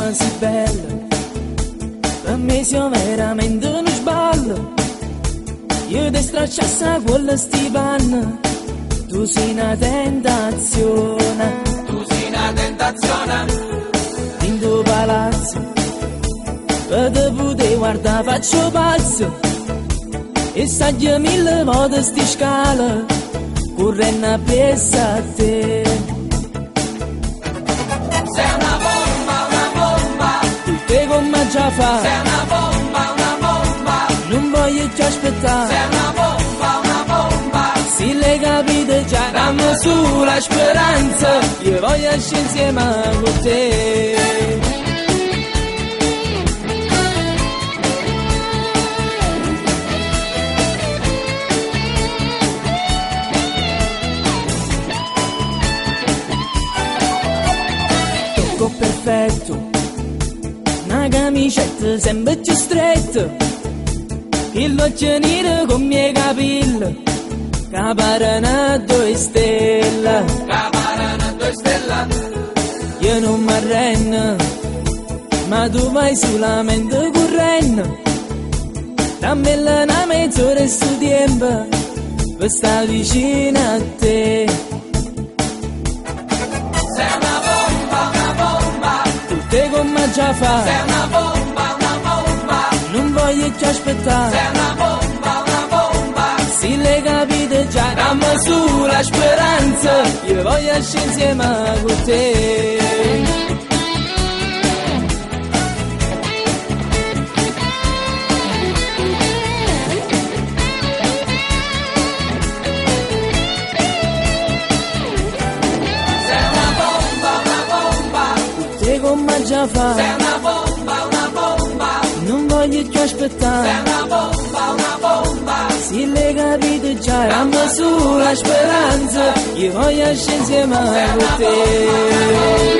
donna si bella, per me sei veramente uno sballo. Io ti stracciassa quella stipanna, tu sei una tentazione. Tu sei una tentazione. In tuo palazzo, per te poter guardare faccio pazzo. E saggio mille volte sti scale, correndo appresso a te. Sei una bomba, tu te come già fa. sei una bomba, Non voglio più aspettare. sei una bomba, Se le capite già, dammi su la speranza, io voglio essere insieme con te. Tocco perfetto, una camicetta sempre più stretta, il l'occhio nero con i miei capelli, che parano due stelle. caparana due stelle. Io non mi arrendo, ma tu vai solamente correndo. Dammi una mezz'ora su tempo, per stare vicino a te. Sei una bomba, Tu te come già fa, sei una bomba, non voglio più aspettare. sei una bomba, Se le capite già, dammi su la speranza, io voglio essere insieme con te. sei una bomba, Te come già fa, sei una bomba, non voglio più aspettare. sei una bomba, Se le capite già, dammi su la speranza, io voglio essere insieme con te.